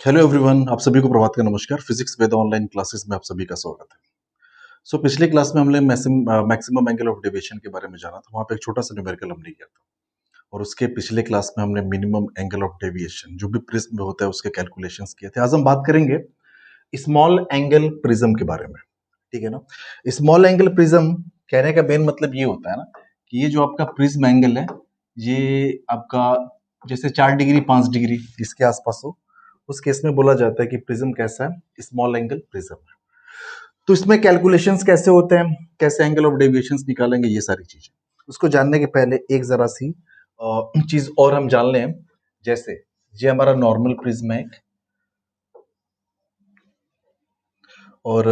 Hello everyone, आप सभी को प्रभात का नमस्कार। फिजिक्स वेद ऑनलाइन क्लासेस में आप सभी का स्वागत है। पिछली क्लास में हमने मैक्सिमम एंगल ऑफ डेविएशन के बारे में जाना था। वहाँ पे एक छोटा सा न्यूमेरिकल हमने किया था और उसके पिछले क्लास में हमने मिनिमम एंगल ऑफ डेविएशन जो भी प्रिज्म में होता है उसके कैलकुलेशंस किए थे। आज हम बात करेंगे स्मॉल एंगल प्रिज्म के बारे में, ठीक है ना। स्मॉल एंगल प्रिज्म कहने का मेन मतलब ये होता है ना कि ये जो आपका प्रिज्म एंगल है ये आपका जैसे 4 डिग्री 5 डिग्री इसके आसपास हो, उस केस में बोला जाता है कि प्रिज्म कैसा है, स्मॉल एंगल प्रिज्म है। तो इसमें कैलकुलेशंस कैसे होते हैं, कैसे एंगल ऑफ डेविएशंस निकालेंगे, ये सारी चीजें उसको जानने के पहले एक जरा सी चीज और हम जान लें। जैसे ये हमारा नॉर्मल प्रिज्म है और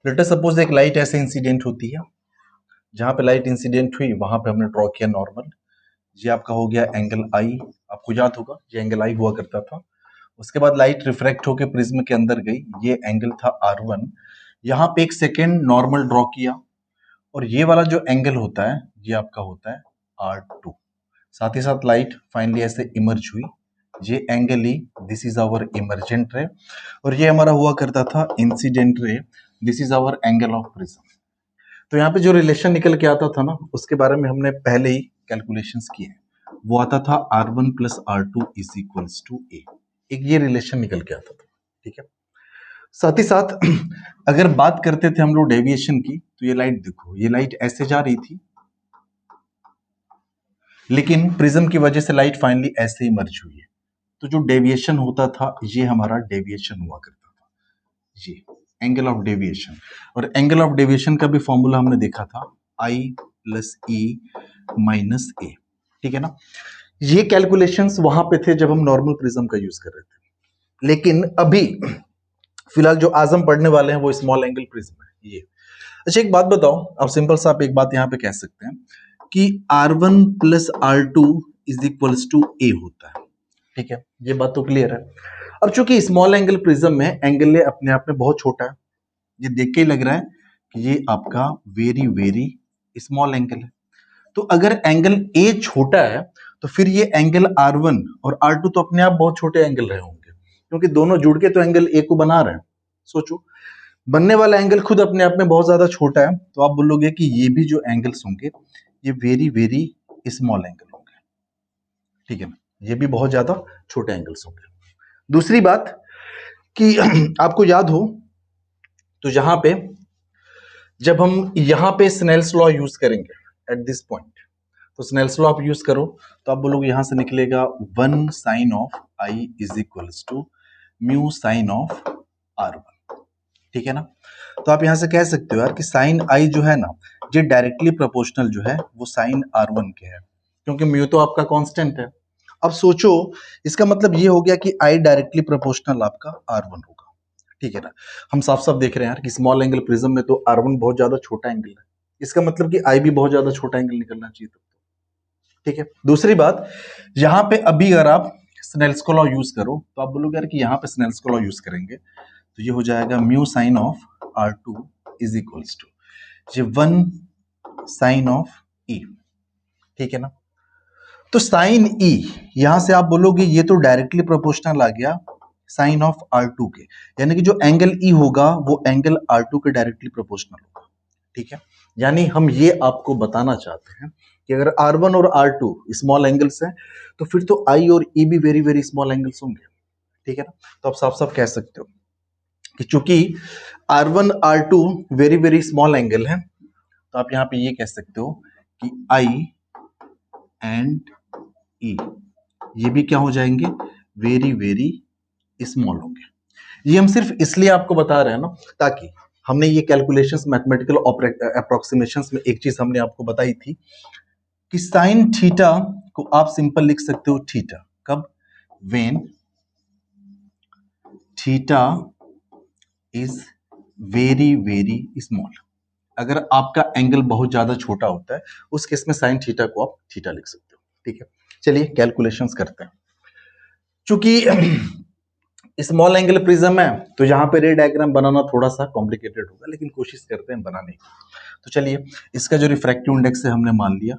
लेट अस सपोज एक लाइट ऐसे इंसिडेंट होती है, जहां पे लाइट इंसिडेंट हुई वहां पे हमने ड्रॉ किया नॉर्मल। ये आपका हो गया एंगल आई, आपको याद होगा ये एंगल आई हुआ करता था। उसके बाद लाइट रिफ्रैक्ट होकर प्रिज्म के अंदर गई, ये एंगल था R1। यहाँ पे एक सेकेंड नॉर्मल ड्रॉ किया और ये वाला जो एंगल होता है ये आपका होता है R2। साथ ही साथ लाइट फाइनली ऐसे इमर्ज हुई, ये एंगल ही this is our emergent ray और ये हमारा हुआ करता था incident ray, this is our angle of prism. तो यहाँ पे जो रिलेशन निकल के आता था ना उसके बारे में हमने पहले ही कैलकुलेशंस किए हैं। वो आता था R1 plus R2 is equals to A. एक ये रिलेशन निकल के आता था, ठीक है। साथ ही साथ अगर बात करते थे हम लोग डेविएशन की, तो ये लाइट देखो, ये लाइट ऐसे जा रही थी लेकिन प्रिज्म की वजह से लाइट फाइनली ऐसे ही मर्ज हुई है। तो जो डेविएशन होता था ये हमारा डेविएशन हुआ करता था, ये एंगल ऑफ डेविएशन। और एंगल ऑफ डेविएशन का भी फॉर्मूला हमने देखा था I प्लस E माइनस ए, ठीक है ना। ये कैलकुलेशंस वहां पे थे जब हम नॉर्मल प्रिज्म का यूज कर रहे थे, लेकिन अभी फिलहाल जो आज हम पढ़ने वाले हैं वो स्मॉल एंगल प्रिज्म है ये। अच्छा एक बात बताओ, अब सिंपल सा आप एक बात यहाँ पे कह सकते हैं कि R1 plus R2 is equals to A होता है, ठीक है। ये बात तो क्लियर है। अब चूंकि स्मॉल एंगल प्रिज्म में एंगल अपने आप में बहुत छोटा है, ये देख के ही लग रहा है कि ये आपका वेरी वेरी स्मॉल एंगल है। तो अगर एंगल ए छोटा है तो फिर ये एंगल R1 और R2 तो अपने आप बहुत छोटे एंगल रहे होंगे, क्योंकि दोनों जुड़ के तो एंगल ए को बना रहे हैं। सोचो, बनने वाला एंगल खुद अपने आप में बहुत ज्यादा छोटा है, तो आप बोलोगे कि ये भी जो एंगल्स होंगे ये वेरी वेरी स्मॉल एंगल होंगे, ठीक है ना। ये भी बहुत ज्यादा छोटे एंगल्स होंगे। दूसरी बात कि आपको याद हो तो यहां पे जब हम यहां पे स्नेल्स लॉ यूज करेंगे एट दिस पॉइंट, तो स्नेल्स लॉ आप यूज करो तो आप बोलोगे यहां से निकलेगा 1 sine of I is equals to mu sine of R1, ठीक है ना। तो आप यहां से कह सकते हो यार कि साइन आई जो है ना ये डायरेक्टली प्रोपोर्शनल जो है वो साइन R1 के है, क्योंकि म्यू तो आपका कांस्टेंट है। अब सोचो, इसका मतलब ये हो गया कि आई डायरेक्टली प्रोपोर्शनल आपका R1 होगा, ठीक है ना। हम साफ साफ देख रहे हैं यार कि स्मॉल एंगल प्रिज्म में तो R1 बहुत ज्यादा छोटा एंगल है, इसका मतलब कि आई भी बहुत ज्यादा छोटा एंगल निकलना चाहिए तब, ठीक है। दूसरी बात, यहां पे अभी अगर आप स्नेल्स को लॉ यूज करो तो आप बोलोगे यार कि यहां पे स्नेल्स को लॉ यूज करेंगे तो ये हो जाएगा mu sine of R2 is equals to ये 1 साइन ऑफ E, ठीक है ना। तो साइन E यहां से आप बोलोगे ये तो डायरेक्टली प्रोपोर्शनल आ गया साइन ऑफ R2 के, यानी कि जो एंगल E होगा वो एंगल R2 के डायरेक्टली प्रोपोर्शनल होगा, ठीक है। यानी हम ये आपको बताना चाहते हैं कि अगर R1 और R2 स्मॉल एंगल्स हैं तो फिर तो I और E भी वेरी वेरी स्मॉल एंगल्स होंगे, ठीक है ना। तो आप साफ साफ कह सकते हो कि चूंकि R1 R2 very very small angle है, तो आप यहां पे ये कह सकते हो कि I एंड E ये भी क्या हो जाएंगे, वेरी वेरी स्मॉल होंगे। ये हम सिर्फ इसलिए आपको बता रहे हैं ना ताकि हमने ये कैलकुलेशंस मैथमेटिकल अप्रोक्सीमेशंस में एक चीज हमने आपको बताई थी कि साइन थीटा को आप सिंपल लिख सकते हो थीटा, कब, when theta is very very small. अगर आपका एंगल बहुत ज्यादा छोटा होता है उस केस में साइन थीटा को आप थीटा लिख सकते हो, ठीक है। चलिए कैलकुलेशंस करते हैं। चूंकि स्मॉल एंगल प्रिज्म है तो यहां पे रे डायग्राम बनाना थोड़ा सा कॉम्प्लिकेटेड होगा, लेकिन कोशिश करते हैं बनाने की। तो चलिए, इसका जो रिफ्रैक्टिव इंडेक्स है हमने मान लिया,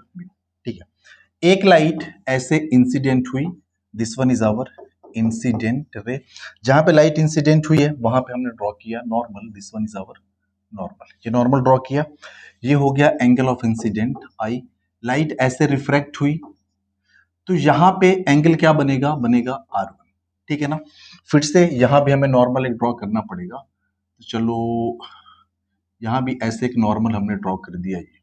ठीक है। एक लाइट ऐसे इंसिडेंट हुई, this one is our incident ray, जहां पे लाइट इंसिडेंट हुई है वहां पे हमने ड्रॉ किया normal, this one is our normal, ये नॉर्मल ड्रॉ किया, ये हो गया angle of incident I. Light ऐसे रिफ्रैक्ट हुई तो यहां पे एंगल क्या बनेगा, बनेगा R1, ठीक है ना। फिर से यहां भी हमें नॉर्मल एक ड्रॉ करना पड़ेगा, तो चलो यहां भी ऐसे एक नॉर्मल हमने ड्रॉ कर दिया ये,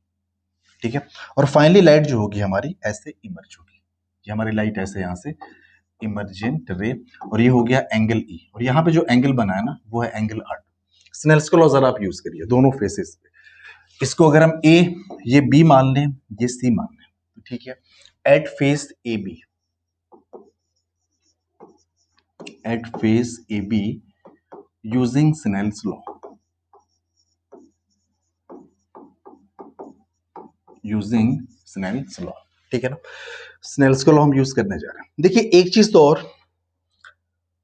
ठीक है। और फाइनली लाइट जो होगी हमारी ऐसे इमर्ज होगी, ये हमारी लाइट ऐसे यहां से इमर्जेंट रे, और ये हो गया एंगल ई, और यहाँ पे जो एंगल बना है ना वो है एंगल R2। स्नेल्स का लॉ जरा आप यूज करिए दोनों फेसेस पे, इसको अगर हम ए, ये बी मान लें, ये सी मान लें, तो ठीक है। At face A B, at face A B using Snell's law, using Snell's law, ठीक है ना। स्नेल्स का लॉ हम यूज करने जा रहे हैं। देखिए एक चीज तो और,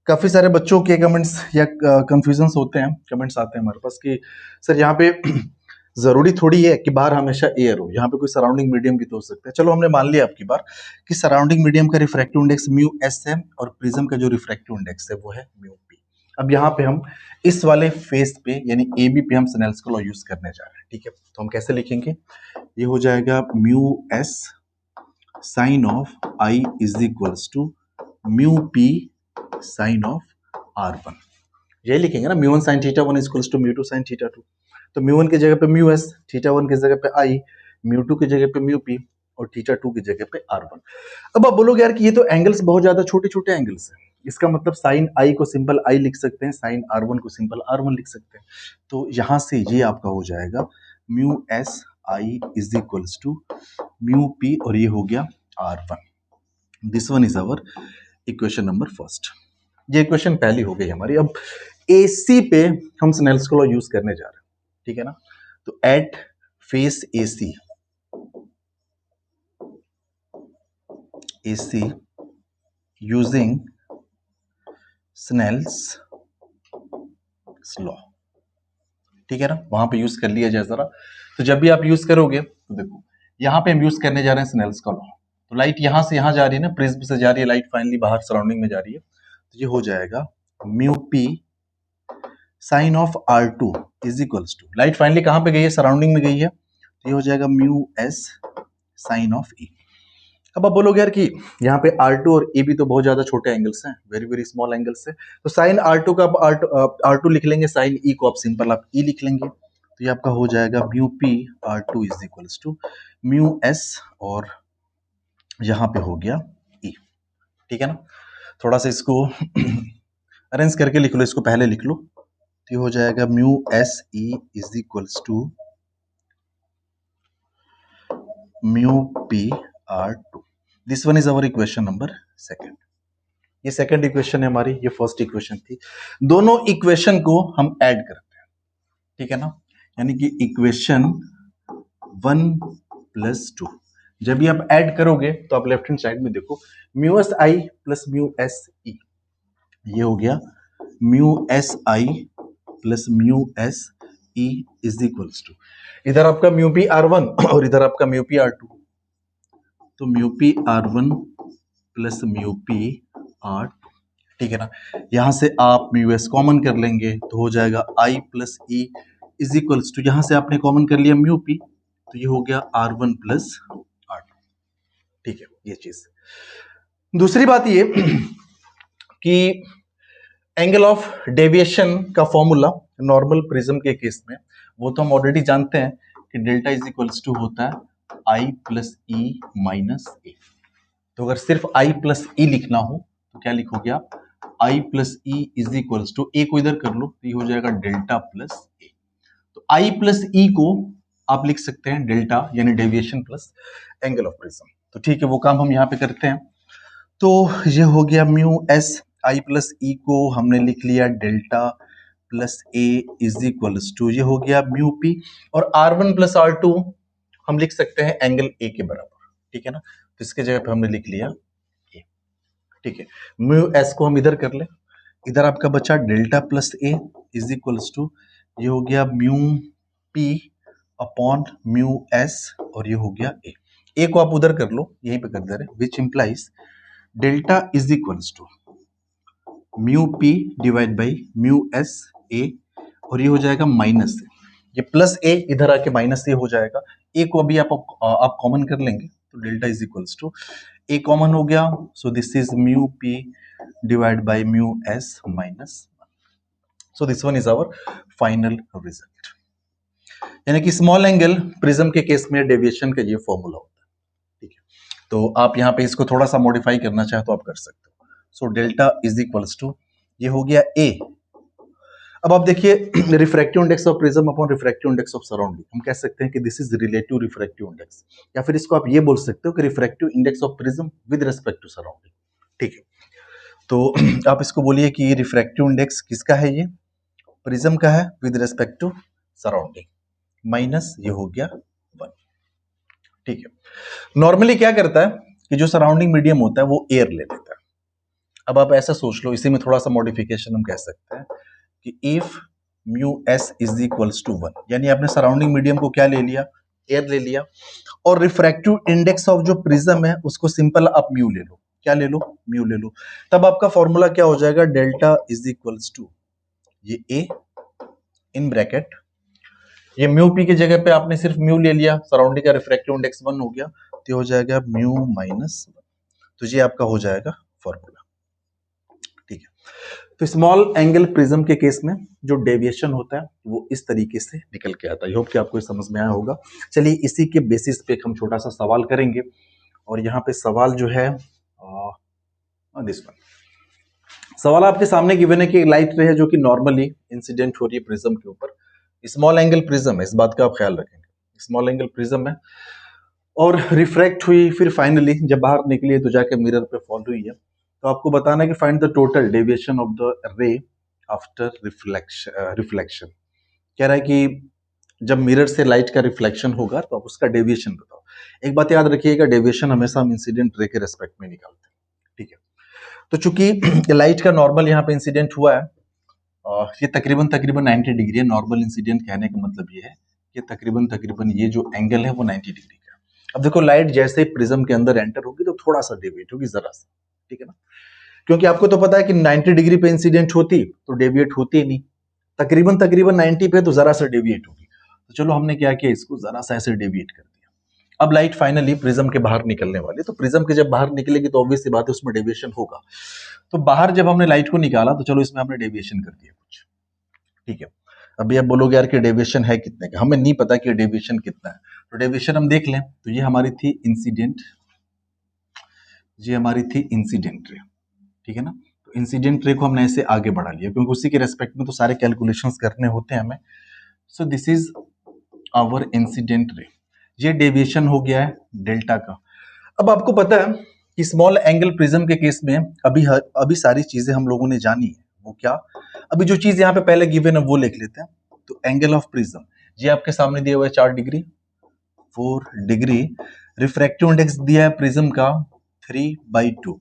काफी सारे बच्चों के कमेंट्स या कंफ्यूजन होते हैं, कमेंट्स आते हैं हमारे पास कि सर यहाँ पे जरूरी थोड़ी है कि बाहर हमेशा एयर हो, यहाँ पे कोई सराउंडिंग मीडियम भी तो हो सकता है। चलो हमने मान लिया आपकी बार कि सराउंडिंग मीडियम का रिफ्रैक्टिव इंडेक्स म्यू एस है और प्रिज्म का जो रिफ्रैक्टिव इंडेक्स है वो है म्यू पी। अब यहाँ पे हम इस वाले फेस पे यानी ए बी पे हम स्नेल्स का लॉ यूज करने जा रहे हैं, ठीक है। तो हम कैसे लिखेंगे, ये हो जाएगा mu S sine of I is equals to mu P sine of R1, यही लिखेंगे ना, mu one sine theta one equals to mu two sine theta two. तो म्यू वन की जगह पे म्यू एस, थीटा वन की जगह पे आई, म्यू टू की जगह पे म्यू पी और थीटा टू की जगह पे R1। अब आप बोलोगे यार कि ये तो एंगल्स बहुत ज्यादा छोटे छोटे एंगल्स हैं, इसका मतलब साइन आई को सिंपल आई लिख सकते हैं, साइन R1 को सिंपल R1 लिख सकते हैं। तो यहां से ये आपका हो जाएगा mu S I is equals to mu P और ये हो गया R1। This one is our equation number first, ये इक्वेशन पहली हो गई हमारी। अब एसी पे हम स्नेल्स का लॉ यूज करने जा रहे हैं, ठीक है ना। तो at face AC, AC using Snell's law, ठीक है ना, वहां पे यूज कर लिया जाए जरा। तो जब भी आप यूज करोगे तो देखो यहां पे हम यूज करने जा रहे हैं स्नेल्स का लॉ। तो लाइट यहां से यहां जा रही है ना, प्रिज्म से जा रही है लाइट, फाइनली बाहर सराउंडिंग में जा रही है, तो ये हो जाएगा mu P sine of R2 is equals to, light finally कहां पे गई है, सराउंडिंग में गई है, तो ये हो जाएगा म्यू एस साइन ऑफ ई। अब आप बोलोगे यार कि यहाँ पे R2 और ए भी तो बहुत ज्यादा छोटे एंगल्स हैं, वेरी वेरी स्मॉल एंगल्स है, तो साइन R2 का आप R2 लिख लेंगे, साइन ई को आप सिंपल आप ई लिख लेंगे, तो ये आपका हो जाएगा mu P R2 is equals to mu S और यहाँ पे हो गया ई, ठीक है ना। थोड़ा सा इसको अरेंज करके लिख लो, इसको पहले लिख लो, तो ये हो जाएगा mu S E is equals to mu P R2। This one is our equation number second, ये सेकेंड इक्वेशन है हमारी, ये फर्स्ट इक्वेशन थी। दोनों इक्वेशन को हम ऐड करते हैं, ठीक है ना, यानी कि इक्वेशन 1+2 जब भी आप ऐड करोगे तो आप लेफ्ट हैंड साइड में देखो mu S I plus mu S E, ये हो गया mu S I plus mu S E is equals to, इधर आपका म्यू पी R1 और इधर आपका म्यू पी R2, तो mu P R1 plus mu P R2, ठीक है ना। यहां से आप म्यू एस कॉमन कर लेंगे तो हो जाएगा I plus E is equals to, यहां से आपने कॉमन कर लिया म्यू पी, तो ये हो गया R1 प्लस R2, ठीक है। ये चीज दूसरी बात ये कि एंगल ऑफ डेविएशन का फॉर्मूला नॉर्मल प्रिज्म के केस में वो तो हम ऑलरेडी जानते हैं कि डेल्टा इज इक्वल्स टू होता है आई प्लस ई माइनस ए। तो अगर सिर्फ आई प्लस ई लिखना हो तो क्या लिखोगे आप, I plus E is equals to, A को इधर कर लो तो ये हो जाएगा डेल्टा प्लस ए। तो आई प्लस ई को आप लिख सकते हैं डेल्टा यानी deviation plus angle of prism. तो ठीक है, वो काम हम यहाँ पे करते हैं। तो ये हो गया mu S, I plus E को हमने लिख लिया delta plus A is equals to, ये हो गया म्यू पी, और R1 प्लस R2 हम लिख सकते हैं एंगल ए के बराबर, ठीक है ना। तो इसके जगह पे हमने लिख लिया ए, ठीक है। म्यू एस को हम इधर कर ले, इधर आपका बचा delta plus A is equals to, ये हो गया mu P upon mu S और ये हो गया ए। ए को आप उधर कर लो, यहीं पे कर दे रहे, which implies delta is equals to mu P divide by mu S A, और ये हो जाएगा माइनस ए, ये प्लस ए इधर आके माइनस ए हो जाएगा। ए को अभी आप कॉमन कर लेंगे तो delta is equals to A common हो गया, so this is mu P divide by mu S minus, so this one is our final result. यानी कि स्मॉल एंगल प्रिज्म के केस में डेविएशन का ये फॉर्मूला होता है, ठीक है। तो आप यहाँ पे इसको थोड़ा सा मॉडिफाई करना चाहे तो आप कर सकते हो। So delta is equals to, ये हो गया ए। अब आप देखिए refractive index of prism upon refractive index of surrounding, हम कह सकते हैं कि this is relative refractive index, या फिर इसको आप ये बोल सकते हो कि refractive index of prism with respect to surrounding, ठीक है। तो आप इसको बोलिए कि रिफ्रैक्टिव इंडेक्स किसका है, ये प्रिज्म का है with respect to surrounding, minus ये हो गया 1, ठीक है। नॉर्मली क्या करता है कि जो सराउंडिंग मीडियम होता है वो एयर ले लेता है। अब आप ऐसा सोच लो, इसी में थोड़ा सा मॉडिफिकेशन हम कह सकते हैं कि if mu S is equals to 1, यानी आपने सराउंडिंग मीडियम को क्या ले लिया, एयर ले लिया, और रिफ्रैक्टिव इंडेक्स ऑफ जो प्रिज्म है उसको सिंपल आप म्यू ले लो, क्या ले लो, म्यू ले लो। तब आपका फॉर्मूला क्या हो जाएगा, डेल्टा इज इक्वल्स टू ये ए इन ब्रैकेट, ये म्यू पी की जगह पे आपने सिर्फ म्यू ले लिया, सराउंडिंग का रिफ्रैक्टिव इंडेक्स 1 हो गया, तो हो जाएगा म्यू माइनस 1, तो ये आपका हो जाएगा फॉर्मूला, ठीक है। तो स्मॉल एंगल प्रिज्म के केस में जो डेविएशन होता है वो इस तरीके से निकल के आता है। आई होप कि आपको समझ में आया होगा। चलिए इसी के बेसिस पे हम छोटा सा सवाल करेंगे, और यहाँ पे सवाल जो है दिस वन, सवाल आपके सामने गिवन है कि लाइट रे है जो कि नॉर्मली इंसिडेंट हो रही है प्रिज्म के ऊपर, स्मॉल एंगल प्रिज्म है, इस बात का आप ख्याल रखेंगे, स्मॉल एंगल प्रिज्म है, और रिफ्रैक्ट हुई, फिर फाइनली जब बाहर निकली तो जाके मिरर पे फॉल हुई है। तो आपको बताना है कि find the total deviation of the रे आफ्टर रिफ्लेक्शन। कह रहा है कि जब मिरर से लाइट का रिफ्लेक्शन होगा तो आप उसका डेविएशन बताओ। एक बात याद रखिएगा, डेविएशन हमेशा हम इंसिडेंट रे के रेस्पेक्ट में निकालते हैं, ठीक है। तो चूंकि लाइट का नॉर्मल यहाँ पे इंसिडेंट हुआ है, ये तकरीबन 90 डिग्री है। नॉर्मल इंसिडेंट कहने का मतलब ये है कि तकरीबन ये जो एंगल है वो 90 डिग्री का है। अब देखो लाइट जैसे प्रिज्म के अंदर एंटर होगी तो थोड़ा सा डेविएट होगी, जरा सा, ठीक है ना, क्योंकि आपको तो पता है कि 90 डिग्री पे इंसिडेंट होती तो डेविएट होती ही नहीं, तकरीबन 90 पे तो जरा सा डेविएट होगी। तो चलो हमने क्या किया, इसको जरा सा ऐसे डेविएट कर दिया। अब लाइट फाइनली प्रिज्म के बाहर निकलने वाली है, तो प्रिज्म के जब बाहर निकलेगी तो ऑब्वियस सी बात है उसमें डेविएशन होगा। तो बाहर जब हमने लाइट को निकाला तो चलो इसमें हमने डेविएशन कर दिया कुछ, ठीक है। अभी आप बोलोगे यार कि डेविएशन है कितने का, हमें नहीं पता कि डेविएशन कितना है। तो डेविएशन हम देख लें, तो ये हमारी थी इंसिडेंट, ये हमारी थी इंसिडेंट रे, ठीक है ना। तो इंसिडेंट रे को हमने ऐसे आगे बढ़ा लिया क्योंकि उसी के रेस्पेक्ट में तो सारे कैलकुलेशंस करने होते हैं हमें। So this is our incident ray, ये डेविएशन हो गया है डेल्टा का। अब आपको पता है कि स्मॉल एंगल प्रिज्म के केस में अभी सारी चीजें हम लोगों ने जानी है, वो क्या, अभी जो चीज यहाँ पे पहले गिवन है वो लिख लेते हैं। तो एंगल ऑफ प्रिज्म ये आपके सामने दिया हुआ है 4 डिग्री, 4 डिग्री, रिफ्रैक्टिव इंडेक्स दिया है प्रिज्म का 3/2,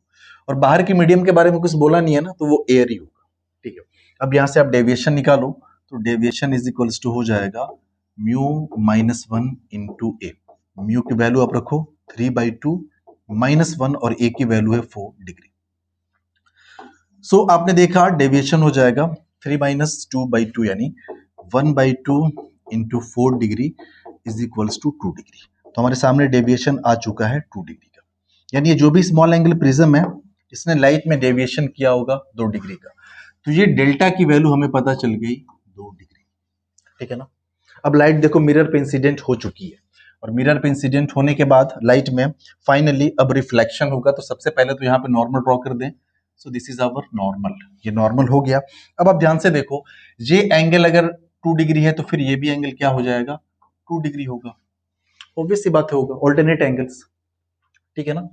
और बाहर की मीडियम के बारे में कुछ बोला नहीं है ना, तो वो एयर ही होगा, ठीक है। अब यहाँ से आप डेविएशन निकालो, तो डेविएशन इज इक्वल्स टू हो जाएगा म्यू -1 इंटू ए, म्यू की वैल्यू आप रखो 3/2 -1 और ए की वैल्यू है 4 डिग्री। सो आपने देखा डेविएशन हो जाएगा 3 - 2/2 यानी 1/2 into 4 degree is equals to 2 degree. तो हमारे सामने डेविएशन आ चुका है 2 डिग्री का, यानी ये जो भी स्मॉल एंगल प्रिज्म है इसने लाइट में डेविएशन किया होगा 2 डिग्री का। तो ये डेल्टा की वैल्यू हमें पता चल गई 2 डिग्री, ठीक है ना। अब लाइट देखो मिरर पे इंसिडेंट हो चुकी है, और मिरर पे इंसिडेंट होने के बाद लाइट में फाइनली अब रिफ्लेक्शन होगा। तो सबसे पहले तो यहाँ पे नॉर्मल ड्रॉ कर दें। So this is our normal, ये नॉर्मल हो गया। अब आप ध्यान से देखो, ये एंगल अगर 2 डिग्री है तो फिर ये भी एंगल क्या हो जाएगा, 2 डिग्री होगा, ऑब्वियस सी बात होगा, ऑल्टरनेट एंगल्स, ठीक है ना।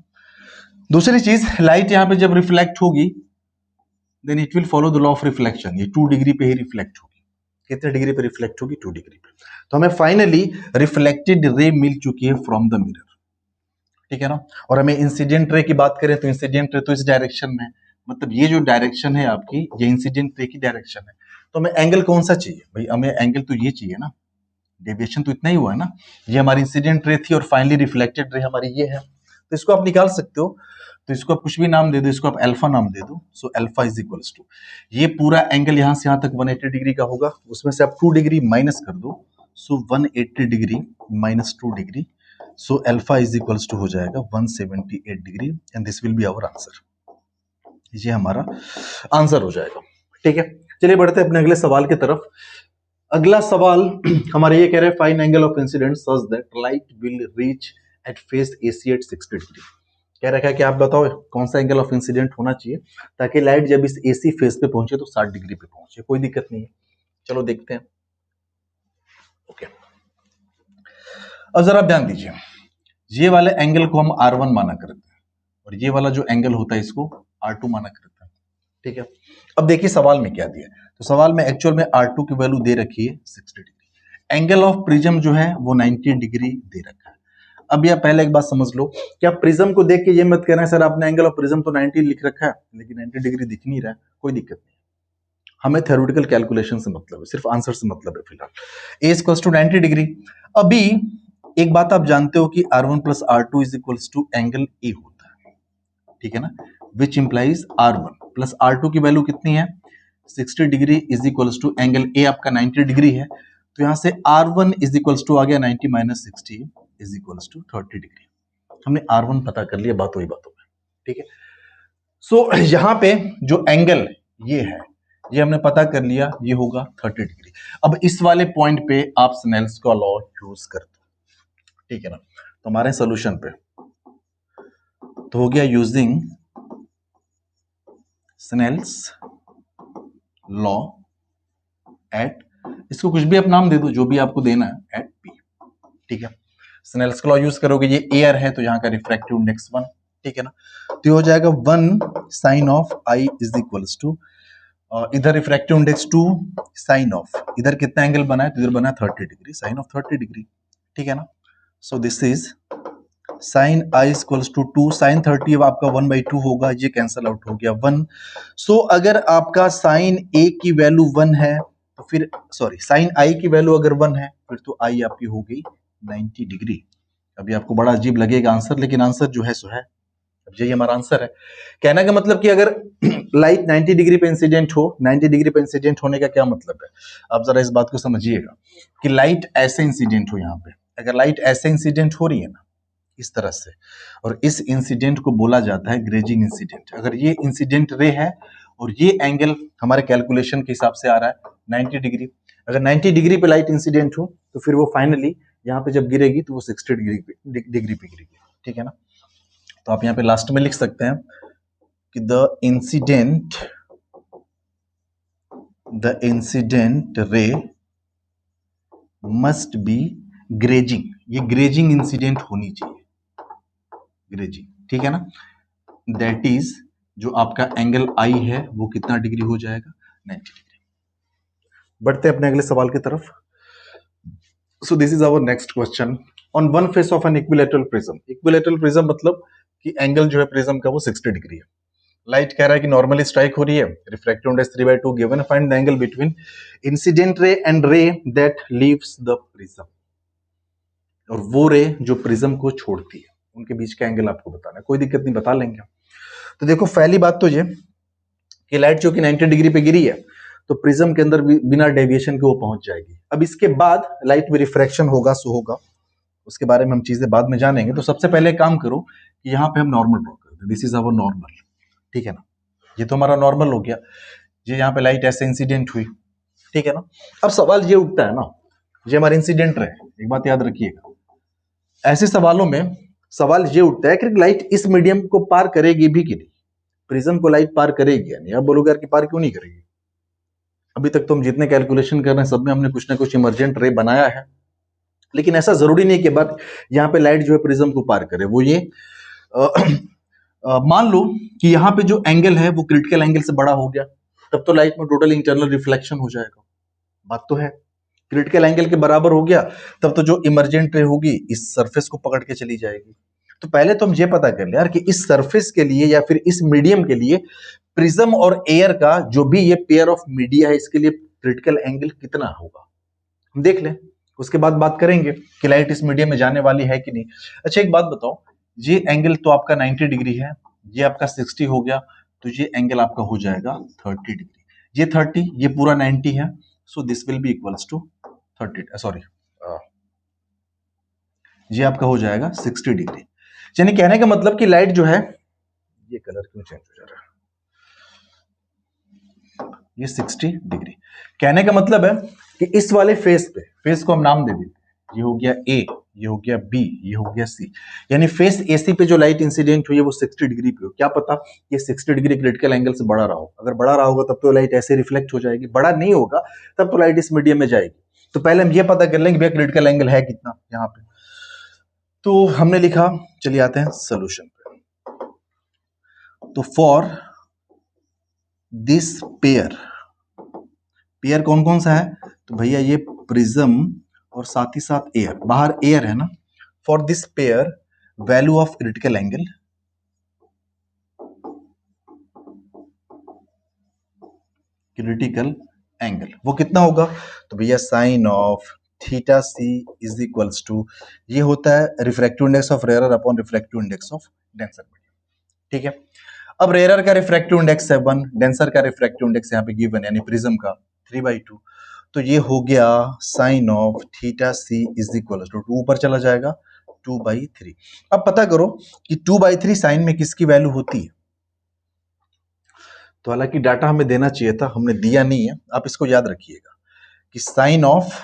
दूसरी चीज, लाइट यहाँ पे जब रिफ्लेक्ट होगी then it will follow the law of reflection, ये 2 डिग्री पे ही रिफ्लेक्ट होगी। कितने डिग्री पे रिफ्लेक्ट होगी, 2 डिग्री पे। तो हमें फाइनली रिफ्लेक्टेड रे मिल चुकी है फ्रॉम द मिरर, ठीक है ना। और हमें इंसिडेंट रे की बात करें तो इंसिडेंट रे तो इस डायरेक्शन में, मतलब ये जो डायरेक्शन है आपकी, ये इंसिडेंट रे की डायरेक्शन है। तो हमें एंगल कौन सा चाहिए भाई, हमें एंगल तो ये चाहिए ना, डेविएशन तो इतना ही हुआ है ना। ये हमारी इंसिडेंट रे थी और फाइनली रिफ्लेक्टेड रे हमारी ये है, तो इसको आप निकाल सकते हो। तो इसको आप कुछ भी नाम दे दो, इसको आप अल्फा नाम दे दो। So alpha is equals to, ये पूरा एंगल यहां से यहां तक 180 डिग्री का होगा, उसमें से आप 2 डिग्री माइनस कर दो। So 180 degree minus 2 degree, so alpha is equals to हो जाएगा 178 degree and this will be our answer. ये हमारा आंसर हो जाएगा। ठीक है, चलिए बढ़ते हैं अपने अगले सवाल की तरफ। अगला सवाल हमारे ये कह रहे हैं find angle of incident such that light will reach at face AC at 60 degree. कह रखा है कि आप बताओ कौन सा एंगल ऑफ इंसिडेंट होना चाहिए ताकि लाइट जब इस एसी फेस पे पहुंचे तो 60 डिग्री पे पहुंचे। कोई दिक्कत नहीं है, चलो देखते हैं। ओके, अब जरा ध्यान दीजिए, ये वाले एंगल को हम R1 माना करते हैं और ये वाला जो एंगल होता है इसको R2 माना करते हैं। ठीक है, अब देखिए सवाल में क्या दिया है। तो सवाल में एक्चुअल में R2 की वैल्यू दे रखी है 60 डिग्री, एंगल ऑफ प्रिज्म जो है वो 90 डिग्री दे रखा है। अब यह पहले एक बात समझ लो कि आप प्रिज्म को देख के ये मत कहना सर आपने एंगल ऑफ प्रिज्म तो 90 लिख रखा है लेकिन 90 डिग्री दिख नहीं रहा है। कोई दिक्कत नहीं, हमें थ्योरेटिकल कैलकुलेशन से मतलब है, सिर्फ आंसर से मतलब है फिलहाल। A equals to 90 degree. अभी एक बात आप जानते हो कि R1 plus R2 is equals to angle A होता है, ठीक है ना, which implies R1 plus R2 की वैल्यू कितनी है 60 degree is equals to angle A आपका 90 डिग्री है। तो यहां से R1 इज इक्वल्स टू आ गया 90 minus 60 is equals to 30 degree. हमने R1 पता कर लिया बातों ही बातों में। ठीक है, सो यहां पे जो एंगल ये है ये हमने पता कर लिया, ये होगा 30 डिग्री। अब इस वाले पॉइंट पे आप स्नेल्स का लॉ यूज कर दो। ठीक है ना, तो हमारे सोल्यूशन पे तो हो गया यूजिंग स्नेल्स लॉ एट, इसको कुछ भी आप नाम दे दो जो भी आपको देना है, एट पी। ठीक है, स्नेल्स का लॉ यूज करोगे, ये एयर है तो यहाँ का रिफ्रैक्टिव इंडेक्स 1। ठीक है ना, तो ये हो जाएगा 1 sine of I is equals to, इधर रिफ्रैक्टिव इंडेक्स 2 साइन ऑफ, इधर कितना एंगल बना है तो इधर बना है 30 डिग्री, साइन ऑफ 30 डिग्री। ठीक है ना, so this is sine I equals to 2 sine 30 अब आपका 1/2 होगा, ये कैंसल आउट हो गया 1। सो अगर आपका साइन ए की वैल्यू 1 है तो फिर सॉरी साइन आई की वैल्यू अगर 1 है फिर तो आई आपकी हो गई 90 डिग्री। अभी आपको बड़ा अजीब लगेगा आंसर, लेकिन आंसर जो है सो है, अब यही हमारा आंसर है। कहने का मतलब कि अगर लाइट 90 डिग्री पे इंसिडेंट हो, 90 डिग्री पे इंसिडेंट होने का क्या मतलब है, आप जरा इस बात को समझिएगा कि लाइट ऐसे इंसिडेंट हो, यहाँ पे अगर लाइट ऐसे इंसिडेंट हो रही है ना इस तरह से, और इस इंसिडेंट को बोला जाता है ग्रेजिंग इंसिडेंट। अगर ये इंसिडेंट रे है और ये एंगल हमारे कैलकुलेशन के हिसाब से आ रहा है 90 डिग्री, अगर 90 डिग्री पे लाइट इंसिडेंट हो तो फिर वो फाइनली यहाँ पे जब गिरेगी तो वो 60 डिग्री पे गिरेगी। ठीक है ना, तो आप यहाँ पे लास्ट में लिख सकते हैं कि the incident ray must be grazing, ये ग्रेजिंग इंसिडेंट होनी चाहिए, ग्रेजिंग। ठीक है ना, दैट इज जो आपका एंगल आई है वो कितना डिग्री हो जाएगा 90 डिग्री। बढ़ते अपने अगले सवाल की तरफ। So this is our next question, on one face of an equilateral prism. Equilateral prism मतलब कि एंगल जो है प्रिज्म का वो 60 डिग्री है। लाइट कह रहा है कि नॉर्मली स्ट्राइक हो रही है, refractive index 3/2 given, find the angle between incident ray and रे दैट लीव्स द प्रिज्म। और वो रे जो प्रिज्म को छोड़ती है उनके बीच का एंगल आपको बताना है। कोई दिक्कत नहीं, बता लेंगे। तो देखो पहली बात तो ये कि लाइट जो कि 90 डिग्री पे गिरी है तो प्रिज्म के अंदर बिना डेविएशन के वो पहुंच जाएगी। अब इसके बाद लाइट में रिफ्रैक्शन होगा, सो होगा, उसके बारे में हम चीजें बाद में जानेंगे। तो सबसे पहले काम करो कि यहाँ पे हम नॉर्मल ड्रॉ कर दें, दिस इज आवर नॉर्मल। ठीक है ना, ये तो हमारा नॉर्मल हो गया, ये यहाँ पे लाइट ऐसे इंसिडेंट हुई। ठीक है ना, अब सवाल ये उठता है ना, ये हमारा इंसिडेंट रहे, एक बात याद रखिएगा, ऐसे सवालों में सवाल ये उठता है कि लाइट इस मीडियम को पार करेगी भी कि नहीं, प्रिज्म को लाइट पार करेगी या नहीं। आप बोलोगे यार कि पार क्यों नहीं करेगी, अभी तक तो हम जितने कैलकुलेशन कर रहे हैं सब में हमने कुछ ना कुछ इमर्जेंट रे बनाया है, लेकिन ऐसा जरूरी नहीं कि बात यहाँ पे लाइट जो है प्रिज्म को पार करे। वो ये मान लो कि यहाँ पे जो एंगल है वो क्रिटिकल एंगल से बड़ा हो गया, तब तो लाइट में टोटल इंटरनल रिफ्लेक्शन हो जाएगा, बात तो है। क्रिटिकल एंगल के बराबर हो गया तब तो जो इमर्जेंट रे होगी इस सरफेस को पकड़ के चली जाएगी। तो पहले तो हम ये पता कर ले यार कि इस सरफेस के लिए या फिर इस मीडियम के लिए प्रिज्म और एयर का जो भी ये पेयर ऑफ मीडिया है इसके लिए क्रिटिकल एंगल कितना होगा, हम देख लें, उसके बाद बात करेंगे कि लाइट इस मीडियम में जाने वाली है कि नहीं। अच्छा एक बात बताओ, ये एंगल तो आपका 90 डिग्री है, ये आपका 60 हो गया, तो ये एंगल आपका हो जाएगा 30 डिग्री। ये 30, ये पूरा 90 है, so this will be equals to 30, sorry ये आपका हो जाएगा 60 डिग्री। यानी कहने का मतलब कि लाइट जो है, ये कलर क्यों चेंज हो जा रहा है, ये 60 डिग्री। कहने का मतलब है कि इस वाले फेस पे, फेस को हम नाम दे देते हैं, ये हो गया ए, ये हो गया बी, ये हो गया सी, यानी फेस एसी पे जो लाइट इंसिडेंट हुई है वो 60 डिग्री पे हो। क्या पता ये 60 डिग्री क्रिटिकल एंगल से बड़ा रहा हो, अगर बड़ा रहा होगा तब तो लाइट ऐसे रिफ्लेक्ट हो जाएगी, बड़ा नहीं होगा तब तो लाइट इस मीडियम में जाएगी। तो पहले हम ये पता कर लेंगे भैया क्रिटिकल एंगल है कितना यहाँ पे। तो हमने लिखा, चलिए आते हैं सोल्यूशन पे। तो फॉर दिस पेयर, पेयर कौन कौन सा है, तो भैया ये प्रिज्म और साथ ही साथ एयर, बाहर एयर है ना। For this pair value of critical angle, critical angle वो कितना होगा, तो भैया sine of theta C is equals to, ये होता है refractive index of rarer upon refractive index of denser medium. ठीक है, अब रेयरर का रिफ्रैक्टिव इंडेक्स 7, डेंसर का रिफ्रैक्टिव इंडेक्स यहाँ पे गिवन यानी प्रिज्म का 3/2, तो ये हो गया sine of theta C is equal to 2 ऊपर चला जाएगा 2/3। अब पता करो कि 2/3 साइन में किसकी वैल्यू होती है। तो हालांकि डाटा हमें देना चाहिए था, हमने दिया नहीं है, आप इसको याद रखिएगा कि साइन ऑफ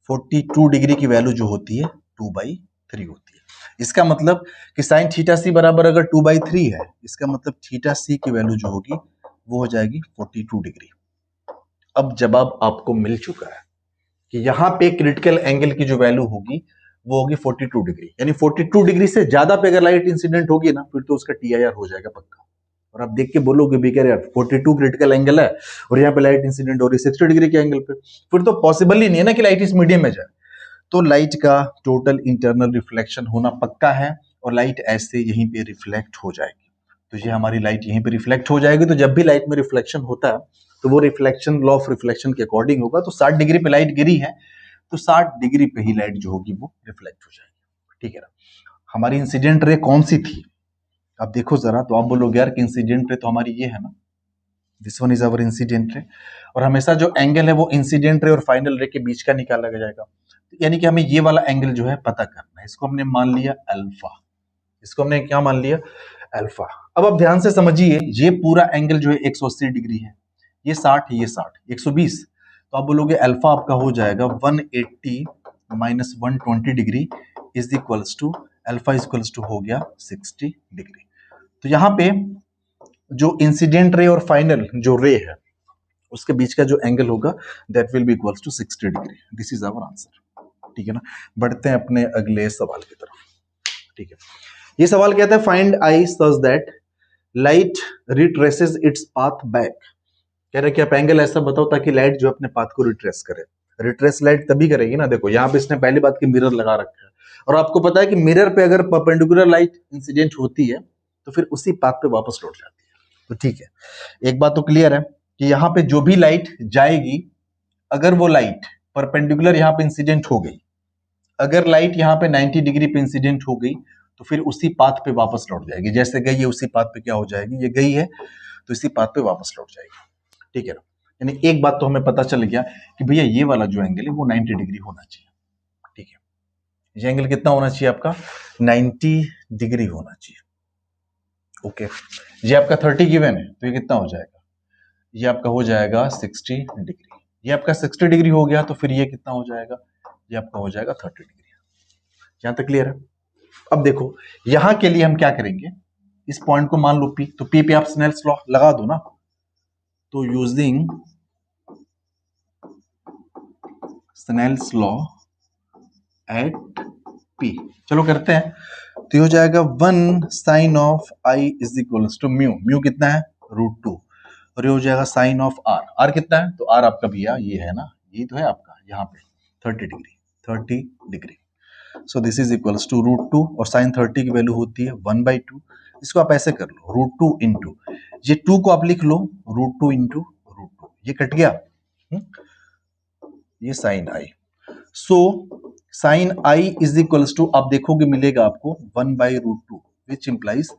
42 डिग्री की वैल्यू जो होती है 2/3 होती है। इसका मतलब कि साइन थीटा सी बराबर अगर 2/3 है, इसका मतलब थीटा सी की वैल्यू जो होगी वो हो जाएगी 42 डिग्री। अब जवाब आपको मिल चुका है कि यहाँ पे क्रिटिकल एंगल की जो वैल्यू होगी वो होगी 42 डिग्री, यानी 42 डिग्री से ज्यादा पे अगर लाइट इंसिडेंट होगी ना, फिर तो उसका टीआईआर हो जाएगा पक्का। और आप देख के बोलोगे भी यार 42 क्रिटिकल एंगल है और यहाँ पे लाइट इंसिडेंट हो रही है 60 डिग्री के एंगल पे, फिर तो पॉसिबल ही नहीं है ना कि लाइट इस मीडियम में जाए। तो लाइट का टोटल इंटरनल रिफ्लेक्शन होना पक्का है और लाइट ऐसे यहीं पे रिफ्लेक्ट हो जाएगी। तो ये हमारी लाइट यहीं पे रिफ्लेक्ट हो जाएगी। तो जब भी लाइट में रिफ्लेक्शन होता है तो वो रिफ्लेक्शन लॉ ऑफ रिफ्लेक्शन के अकॉर्डिंग होगा। तो 60 डिग्री पे लाइट गिरी है तो 60 डिग्री पे ही लाइट जो होगी वो रिफ्लेक्ट हो जाएगी। ठीक है ना, हमारी इंसिडेंट रे कौन सी थी, आप देखो जरा, तो आप बोलोगे यार कि इंसिडेंट रे तो हमारी ये है ना, this one is our incident ray, और हमेशा जो एंगल है वो इंसिडेंट रे और फाइनल रे के बीच का निकाला जाएगा। यानी कि हमें ये वाला एंगल जो है पता करना है, इसको हमने मान लिया अल्फा, इसको हमने क्या मान लिया अल्फा। अब आप ध्यान से समझिए, ये पूरा एंगल जो है 180 डिग्री है, ये 60, ये 60, 120, तो आप बोलोगे अल्फा आपका हो जाएगा 180 minus 120 degree is equals to alpha equals to हो गया 60 डिग्री। तो यहाँ पे जो इंसिडेंट रे और फाइनल जो रे है उसके बीच का जो एंगल होगा that will be equals to 60 degree. This is our answer. ठीक है ना, बढ़ते हैं अपने अगले सवाल की तरफ। ठीक है, ये सवाल कहता है find I such that light retraces its path back. कह रहे कि आप एंगल ऐसा बताओ ताकि लाइट जो अपने पाथ को रिट्रेस करे। रिट्रेस लाइट तभी करेगी ना, देखो यहाँ पे इसने पहली बात की मिरर लगा रखा है और आपको पता है कि मिरर पे अगर परपेंडिकुलर लाइट इंसिडेंट होती है तो फिर उसी पाथ पे वापस लौट जाती है। तो ठीक है, एक बात तो क्लियर है कि यहाँ पे जो भी लाइट जाएगी, अगर वो लाइट परपेंडिकुलर यहाँ पे इंसिडेंट हो गई, अगर लाइट यहाँ पे 90 डिग्री पे इंसिडेंट हो गई तो फिर उसी पाथ पे वापस लौट जाएगी। जैसे गई है उसी पाथ पे क्या हो जाएगी, ये गई है तो इसी पाथ पे वापस लौट जाएगी। ठीक है ना, यानी एक बात तो हमें पता चल गया कि भैया ये वाला जो एंगल है वो 90 डिग्री होना चाहिए। ठीक है, ये एंगल कितना होना चाहिए आपका 90 डिग्री होना चाहिए। ओके, ये आपका 30 गिवन है तो ये कितना हो जाएगा, ये आपका हो जाएगा 60 डिग्री। ये आपका 60 डिग्री हो गया तो फिर ये कितना हो जाएगा, ये आपका हो जाएगा 30 डिग्री। यहां तक क्लियर है। अब देखो यहां के लिए हम क्या करेंगे, इस पॉइंट को मान लो पी, तो पी पे आप स्नेल्स लॉ लगा दो ना। तो using Snell's law at P, चलो करते हैं। तो ये हो जाएगा 1 sine of I is equal to mu, mu कितना है √2, और ये हो जाएगा साइन ऑफ आर, आर कितना है, तो आर आपका भैया ये है ना, ये तो है आपका यहाँ पे 30 degree, 30 degree. So this is equals to √2 और साइन 30 की वैल्यू होती है 1/2। इसको आप ऐसे कर लो √2 इंटू, ये 2 को आप लिख लो √2 इंटू √2, ये कट गया, ये sine I. So sine I is equals to, आप देखोगे मिलेगा आपको 1/√2, which implies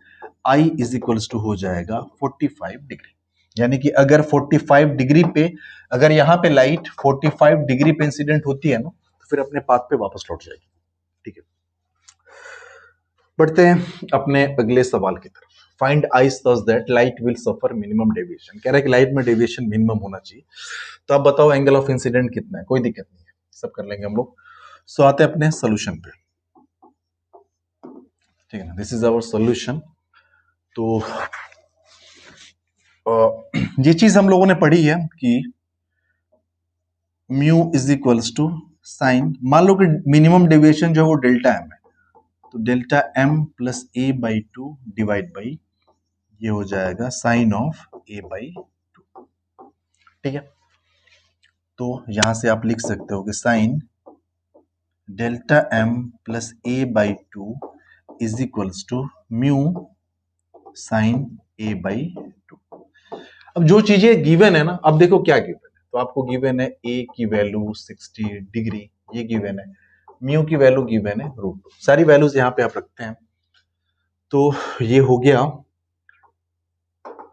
I is equals to हो जाएगा 45 डिग्री। यानी कि अगर 45 डिग्री पे, अगर यहां पे लाइट 45 डिग्री पे इंसिडेंट होती है ना, तो फिर अपने पाथ पे वापस लौट जाएगी। ठीक है, बढ़ते हैं अपने अगले सवाल की तरफ। Find I such that light will suffer minimum deviation. कह रहा है कि लाइट में डेविएशन मिनिमम होना चाहिए। तो आप बताओ एंगल ऑफ इंसिडेंट कितना है, कोई दिक्कत नहीं है, सब कर लेंगे हम लोग। सो आते हैं अपने सोल्यूशन पे। ठीक है ना, दिस इज आवर सोल्यूशन। तो ये चीज हम लोगों ने पढ़ी है कि mu is equals to sine, मान लो कि मिनिमम डेविएशन जो है वो डेल्टा एम है, तो delta M plus A by two divide by, ये हो जाएगा sine of A by two. ठीक है, तो यहां से आप लिख सकते हो कि sine delta M plus A by two is equals to mu sine A by two. अब जो चीजें गिवन है ना, अब देखो क्या गिवन है, तो आपको गिवन है ए की वैल्यू 60 डिग्री, ये गिवन है, म्यू की वैल्यू गिवन है √2, सारी वैल्यूज यहां पे आप रखते हैं। तो ये हो गया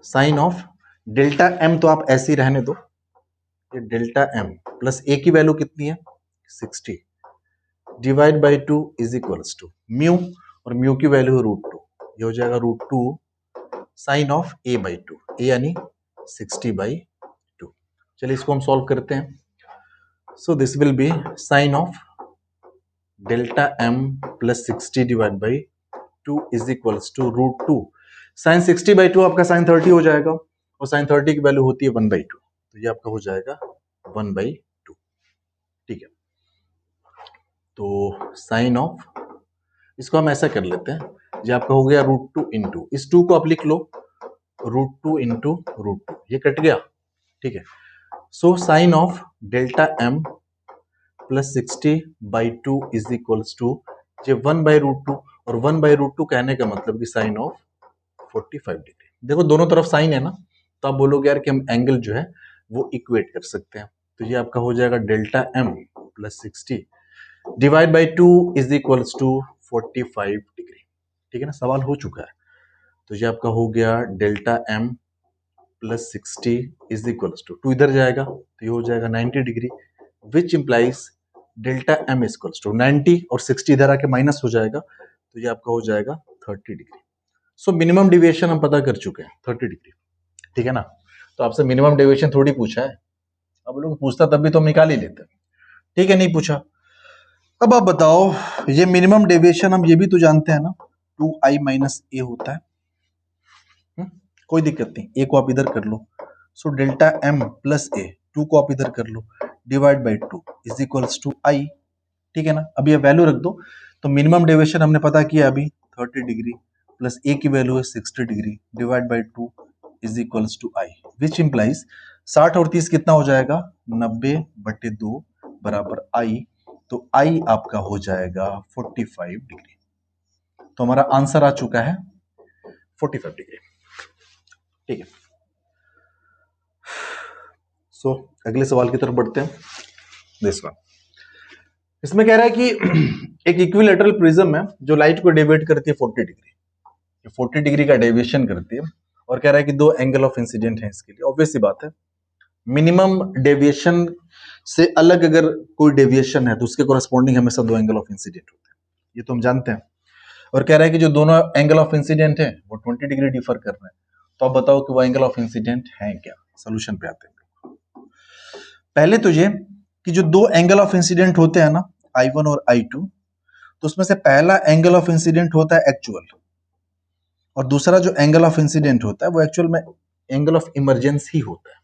साइन ऑफ डेल्टा एम, तो आप ऐसे ही रहने दो, ये डेल्टा एम प्लस ए की वैल्यू कितनी है 60 divide by 2 is equals to mu, और म्यू की वैल्यू √2, ये हो जाएगा √2 sine of A by two, A यानी 60/2। चलिए इसको हम सॉल्व करते हैं। So this will be sine of delta M plus 60 divide by 2 is equals to √2 sine 60/2, आपका साइन 30 हो जाएगा, और साइन 30 की वैल्यू होती है 1/2, तो ये आपका हो जाएगा 1/2। ठीक है, तो साइन ऑफ, इसको हम ऐसा कर लेते हैं, ये आपका हो गया √2 इंटू, इस 2 को आप लिख लो √2 इंटू √2, ये कट गया। ठीक है, so sine of delta M plus 60/2 is equals to, ये 1/√2, और 1/√2 कहने का मतलब कि साइन ऑफ 45 डिग्री। देखो दोनों तरफ साइन है ना, तो आप बोलोगे यार कि हम एंगल जो है वो इक्वेट कर सकते हैं, तो ये आपका हो जाएगा delta M plus 60 divide by 2 is equals to 45 degree. ठीक है ना, सवाल हो चुका है। तो ये आपका हो गया delta M plus 60 is equals to, 2 इधर जाएगा तो ये हो जाएगा 90 degree, which implies delta M is equals to 90, और 60 इधर आके माइनस हो जाएगा, तो ये आपका हो जाएगा 30 डिग्री। सो मिनिमम डिविएशन हम पता कर चुके हैं 30 डिग्री। ठीक है ना, तो आपसे मिनिमम डेविएशन थोड़ी पूछा है, अब लोग पूछता तब भी तो हम निकाल ही लेते। ठीक है, नहीं पूछा। अब आप बताओ, ये मिनिमम डेविएशन हम ये भी तो जानते हैं ना, 2i माइनस ए होता है। कोई दिक्कत नहीं, ए को आप इधर कर लो, so delta M plus A, 2 को आप इधर कर लो, divide by 2 is equals to I. ठीक है ना, अब ये वैल्यू रख दो, तो मिनिमम डेविएशन हमने पता किया अभी 30 डिग्री, प्लस ए की वैल्यू है 60 degree, divide by 2 is equals to I, which implies 60 और 30 कितना हो जाएगा 90/2 बराबर आई, तो आई आपका हो जाएगा 45 डिग्री। तो हमारा आंसर आ चुका है 45 डिग्री। ठीक है, सो अगले सवाल की तरफ बढ़ते हैं। दिस वन, इसमें कह रहा है कि एक इक्विलैटरल प्रिज्म है जो लाइट को डेविएट करती है 40 डिग्री, 40 डिग्री का डेविएशन करती है, और कह रहा है कि दो एंगल ऑफ इंसिडेंट है इसके लिए। ऑब्वियस सी बात है, मिनिमम डेविएशन से अलग अगर कोई डेविएशन है तो उसके कोरस्पॉन्डिंग हमेशा दो एंगल ऑफ इंसिडेंट होते हैं, ये तो हम जानते हैं। और कह रहा है कि जो दोनों एंगल ऑफ इंसिडेंट है वो 20 डिग्री डिफर कर रहे हैं, तो आप बताओ कि वो एंगल ऑफ इंसिडेंट है क्या। सोल्यूशन पे आते हैं। पहले तो ये कि जो दो एंगल ऑफ इंसिडेंट होते हैं ना, I1 और I2, तो उसमें से पहला एंगल ऑफ इंसिडेंट होता है एक्चुअल, और दूसरा जो एंगल ऑफ इंसिडेंट होता है वो एक्चुअल में एंगल ऑफ इमरजेंसी होता है।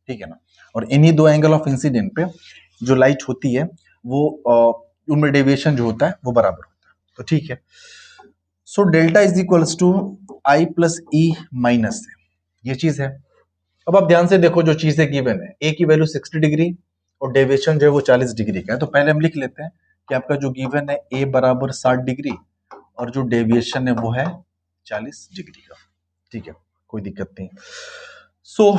ठीक है ना, और इन्हीं दो एंगल ऑफ इंसिडेंट पे जो लाइट होती है वो उनमें डेविएशन जो होता है वो बराबर होता है। तो ठीक है, so delta is equals to I plus E minus, ये चीज है। अब आप ध्यान से देखो, जो चीजें गिवन है, ए की वैल्यू 60 डिग्री और डेविएशन जो है वो 40 डिग्री का है, तो पहले हम लिख लेते हैं कि आपका जो गिवन है ए बराबर 60 डिग्री और जो डेविएशन है वो है 40 डिग्री का। ठीक है, कोई दिक्कत नहीं। सो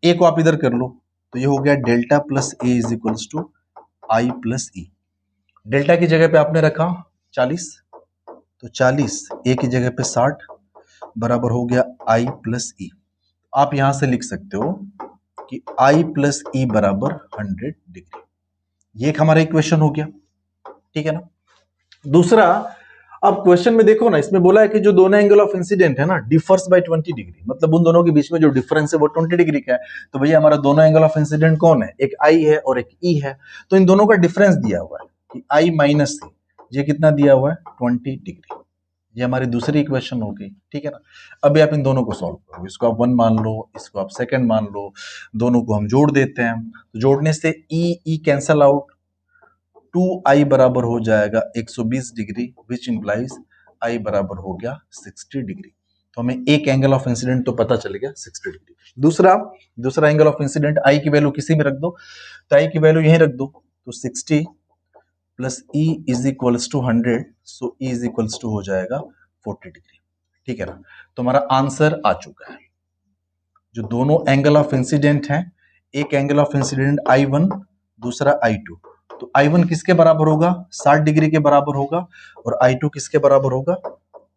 ए को आप इधर कर लो, तो ये हो गया delta plus A is equals to I plus E, delta की जगह पे आपने रखा 40, तो 40 ए की जगह पे 60 बराबर हो गया आई प्लस ई। आप यहां से लिख सकते हो कि आई प्लस ई बराबर 100 डिग्री। ये एक हमारा इक्वेशन हो गया, ठीक है ना। दूसरा, अब क्वेश्चन में देखो ना, इसमें बोला है कि जो दोनों एंगल ऑफ इंसिडेंट है ना डिफर्स बाय 20 डिग्री, मतलब उन दोनों के बीच में जो डिफरेंस है वो 20 डिग्री का है। तो भैया हमारा दोनों एंगल ऑफ इंसिडेंट कौन है, एक आई है और एक ई है, तो इन दोनों का डिफरेंस दिया हुआ है कि आई माइनस ई, ये कितना दिया हुआ है 20 डिग्री। ये हमारी दूसरी इक्वेशन हो गई, ठीक है ना। अभी आप इन दोनों को सॉल्व करो, इसको आप 1 मान लो, इसको आप सेकंड मान लो, दोनों को हम जोड़ देते हैं। तो जोड़ने से ई कैंसल आउट, 2i बराबर हो जाएगा 120 डिग्री, विच इंप्लाइज i बराबर हो गया 60 डिग्री। तो हमें एक एंगल ऑफ इंसिडेंट तो पता चल गया 60 डिग्री। दूसरा एंगल ऑफ इंसिडेंट i की वैल्यू किसी में रख दो, तो i की वैल्यू यहीं रख दो, तो 60 plus e is equals to 100, so e is equals to हो जाएगा 40 डिग्री, ठीक है ना। तो हमारा आंसर आ चुका है। जो दोनों एंगल ऑफ इंसिडेंट हैं, एक एंगल ऑफ इंसिडेंट I1, दूसरा I2, तो I1 किसके बराबर होगा 60 डिग्री के बराबर होगा, और I2 किसके बराबर होगा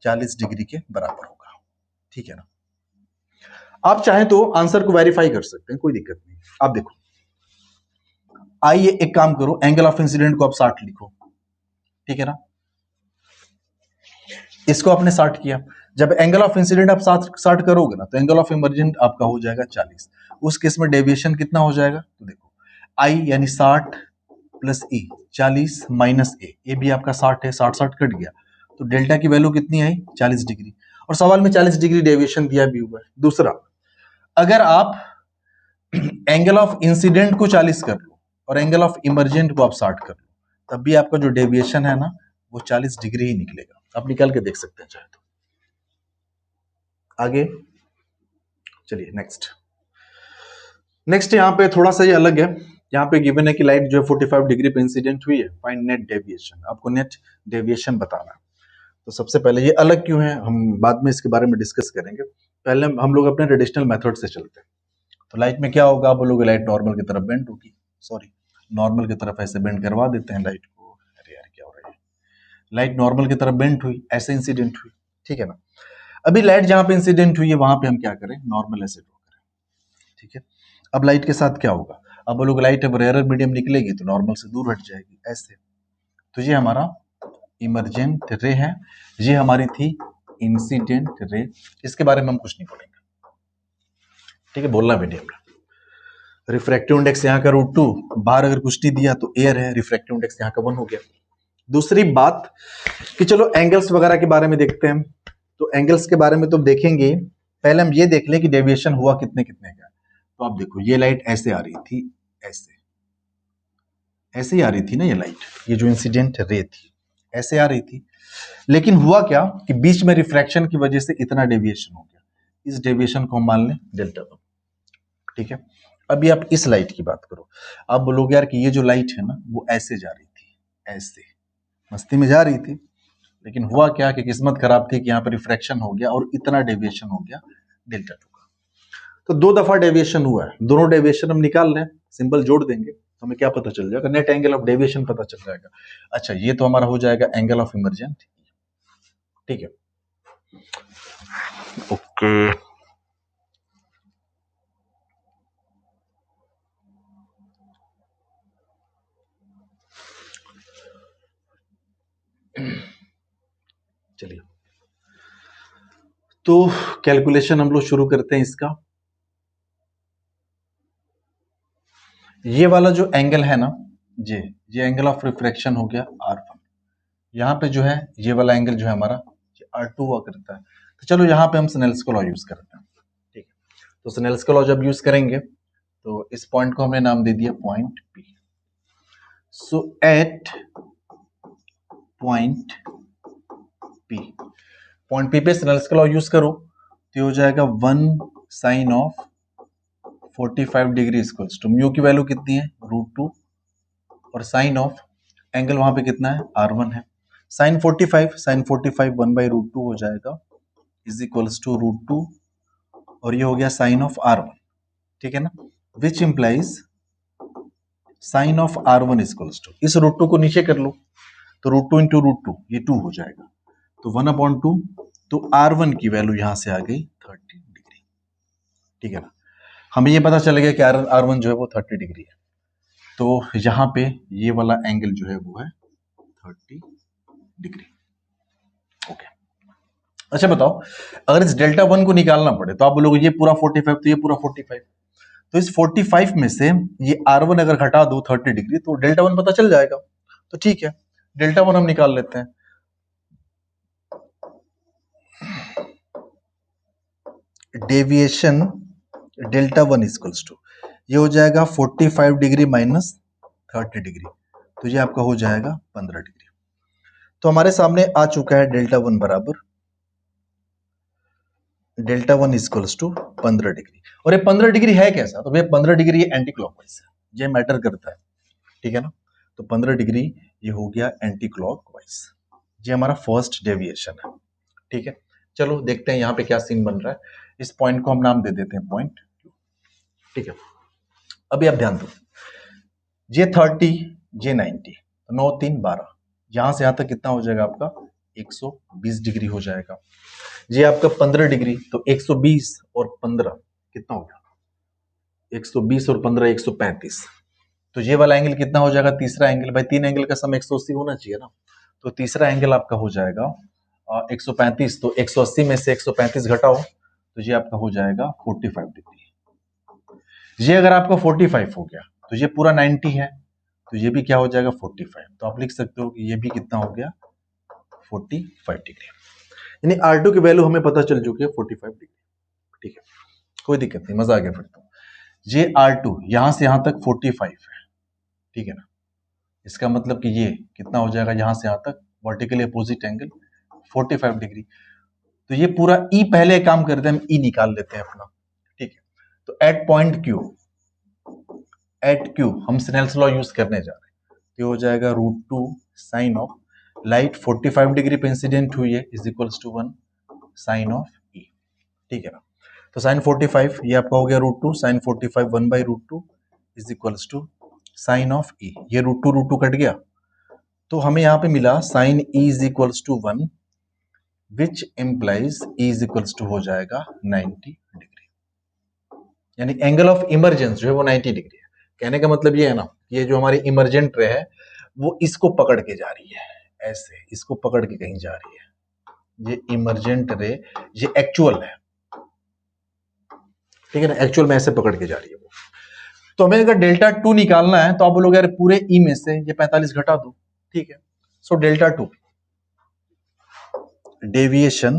40 डिग्री के बराबर होगा, ठीक है ना। आप चाहें तो आंसर को वेरीफाई कर सकते हैं, कोई दिक्कत नहीं। आप देखो, आइए एक काम करो, एंगल ऑफ इंसिडेंट को आप 60 लिखो, ठीक है ना। इसको आपने 60 किया, जब एंगल ऑफ इंसिडेंट आप 60 करोगे ना, तो एंगल ऑफ इमर्जेंट आपका हो जाएगा 40। उस केस में डेविएशन कितना हो जाएगा, तो देखो आई यानी 60 प्लस ई, 40 माइनस ए भी आपका 60 है, 60 कट गया, तो डेल्टा की वैल्यू कितनी आई 40 डिग्री, और सवाल में 40 डिग्री डेविएशन दिया भी हुआ है। दूसरा, अगर आप एंगल ऑफ इंसिडेंट को 40 कर लो और एंगल ऑफ इमर्जेंट को आप 60 कर लो, तब भी आपका जो डेविएशन है ना वो 40 डिग्री ही निकलेगा। आप निकाल के देख सकते हैं चाहे तो। आगे चलिए, नेक्स्ट यहां पे थोड़ा सा ये अलग है। यहाँ पे गिवन है कि लाइट जो है 45 डिग्री पे इंसिडेंट हुई है, फाइंड नेट डेविएशन, आपको नेट डेविएशन बताना है। तो सबसे पहले ये अलग क्यों है, हम बाद में इसके बारे में डिस्कस करेंगे। पहले हम लोग अपने ट्रेडिशनल मेथड से चलते हैं। तो लाइट में क्या होगा, आप बोलोगे लाइट नॉर्मल की तरफ बेंड होगी, सॉरी नॉर्मल की तरफ ऐसे बेंड करवा देते हैं लाइट को। अरे यार क्या हो रहा है, लाइट नॉर्मल की तरफ बेंड हुई, ऐसे इंसिडेंट हुई, ठीक है ना। अभी लाइट जहां पे इंसिडेंट हुई है वहां पे हम क्या करें, नॉर्मल ऐसे ड्रॉ करें, ठीक है। अब लाइट के साथ क्या होगा, अब बोलोगे लाइट अब रेयर मीडियम निकलेगी तो नॉर्मल से दूर हट जाएगी ऐसे। तो ये हमारा इमरजेंट रे है, ये हमारी थी इंसिडेंट रे। इसके बारे में हम कुछ नहीं बोलेंगे, ठीक है, बोलना मीडियम में। रिफ्रैक्टिव इंडेक्स यहाँ का √2, बाहर अगर कुछ नहीं दिया तो एयर है, रिफ्रैक्टिव इंडेक्स यहाँ का 1 हो गया। दूसरी बात कि चलो एंगल्स वगैरह के बारे में देखते हैं। तो एंगल्स के बारे में तो देखेंगे, पहले हम ये देख लें कि डेविएशन हुआ कितने कितने का। तो आप देखो ये लाइट ऐसे आ रही थी, ऐसे ही आ रही थी ना ये लाइट, ये जो इंसिडेंट रे थी ऐसे आ रही थी। लेकिन हुआ क्या कि बीच में रिफ्रैक्शन की वजह से इतना डेविएशन हो गया, इस डेविएशन को हम मान लें डेल्टा 1, ठीक है। अभी आप इस लाइट की बात करो, आप बोलोगे यार कि ये जो लाइट है ना वो ऐसे जा रही थी, ऐसे मस्ती में जा रही थी, लेकिन हुआ क्या कि किस्मत खराब थी कि यहाँ पर रिफ्रैक्शन हो गया और इतना डेविएशन हो गया डेल्टा 2 का। तो 2 दफा डेविएशन हुआ है, दोनों डेविएशन हम निकाल लें, सिंबल जोड़ देंगे तो हमें क्या पता चल जाएगा, नेट एंगल ऑफ डेविएशन पता चल जाएगा। अच्छा, ये तो हमारा हो जाएगा एंगल ऑफ इमर्जेंट, ठीक है, ओके। चलिए, तो कैलकुलेशन हम लोग शुरू करते हैं इसका। ये वाला जो एंगल है ना, ये एंगल ऑफ रिफ्रैक्शन हो गया R1। यहाँ पे जो है ये वाला एंगल जो है हमारा R2 हुआ करता है। तो चलो यहाँ पे हम स्नेल्स का लॉ यूज करते हैं, ठीक है। तो स्नेल्स का लॉ जब यूज करेंगे तो इस पॉइंट को हमने नाम दे दिया point P। So at point P पे स्नेल्स का लॉ यूज करो तो हो जाएगा 1 sine of 45 degree equals to mu की वैल्यू कितनी है √2, और साइन ऑफ एंगल वहां पे कितना है R1 है, साइन 45 1/√2 हो जाएगा इज इक्वल्स टू √2, और ये हो गया साइन ऑफ R1, ठीक है ना, which implies sine of R1 equals to, इस √2 को नीचे कर लो तो √2 इंटू √2 ये 2 हो जाएगा, तो 1/2, तो R1 की वैल्यू यहां से आ गई 30 डिग्री। ठीक है ना, हमें ये पता चल गया कि R1 जो है वो 30 डिग्री है, तो यहां पे ये वाला एंगल जो है वो है 30 डिग्री। ओके, अच्छा बताओ, अगर इस डेल्टा 1 को निकालना पड़े तो आप बोलोगे ये पूरा 45 तो ये पूरा 45, तो इस 45 में से ये R1 अगर घटा दो 30 डिग्री तो डेल्टा 1 पता चल जाएगा। तो ठीक है, डेल्टा 1 हम निकाल लेते हैं। डेविएशन डेल्टा 1 इक्वल्स टू, ये हो जाएगा 45 डिग्री माइनस 30 डिग्री, तो ये आपका हो जाएगा 15 डिग्री। तो हमारे सामने आ चुका है डेल्टा 1 बराबर, डेल्टा 1 इक्वल्स टू 15 डिग्री। और ये 15 डिग्री है कैसा, तो भैया 15 डिग्री ये एंटी क्लॉकवाइज है, ये मैटर करता है, ठीक है ना। तो 15 डिग्री ये हो गया एंटी क्लॉकवाइज, ये हमारा फर्स्ट डेविएशन है। ठीक है, चलो देखते हैं यहाँ पे क्या सीन बन रहा है। इस पॉइंट को हम नाम दे देते हैं पॉइंट Q। ठीक है, अभी आप ध्यान दो, ये 30, ये 90, तो 9 3 12, यहां से यहां तक कितना हो जाएगा आपका 120 डिग्री हो जाएगा। ये आपका 15 डिग्री, तो 120 और 15 कितना हो गया, 120 और 15 135, तो ये वाला एंगल कितना हो जाएगा, तीसरा एंगल, भाई तीन एंगल का सम 180 होना चाहिए ना, तो तीसरा एंगल आपका हो जाएगा 135, तो 180 में से 135 घटाओ तो ये आपका हो जाएगा 45 डिग्री। ये अगर आपका 45 हो गया तो ये पूरा 90 है, तो ये भी क्या हो जाएगा 45, तो आप लिख सकते हो कि ये भी कितना हो गया 45 डिग्री। यानी R2 की वैल्यू हमें पता चल चुकी है 45 डिग्री। ठीक है, कोई दिक्कत नहीं, मजा आ गया फिर तो। ये R2 यहां से यहां तक 45 है, ठीक है ना, इसका मतलब कि ये कितना हो जाएगा यहां से यहां तक वर्टिकली अपोजिट एंगल 45 डिग्री। तो ये पूरा E पहले काम करते हैं, हम E निकाल लेते हैं अपना। ठीक है, तो एट पॉइंट Q हम स्नेल्स लॉ यूज करने जा रहे हैं, तो हो जाएगा √2 साइन ऑफ लाइट 45 डिग्री पे इंसिडेंट हुई है is equals to 1 sine of E। ठीक है ना, तो साइन 45 ये आपका हो गया √2 sine 45 1/√2 is equals to sine of E, ये √2 कट गया, तो हमें यहां पे मिला sine E is equals to 1 which implies E is equals to हो जाएगा 90 डिग्री, यानी एंगल ऑफ इमरजेंस जो है वो 90 डिग्री है। कहने का मतलब ये है ना, ये जो हमारी इमरजेंट रे है वो इसको पकड़ के जा रही है, ऐसे इसको पकड़ के कहीं जा रही है, ये इमरजेंट रे, ये एक्चुअल है, ठीक है ना, एक्चुअल में ऐसे पकड़ के जा रही है वो। तो हमें अगर डेल्टा 2 निकालना है तो आप बोलोगे यार पूरे E में से ये 45 घटा दो, ठीक है। So delta 2 deviation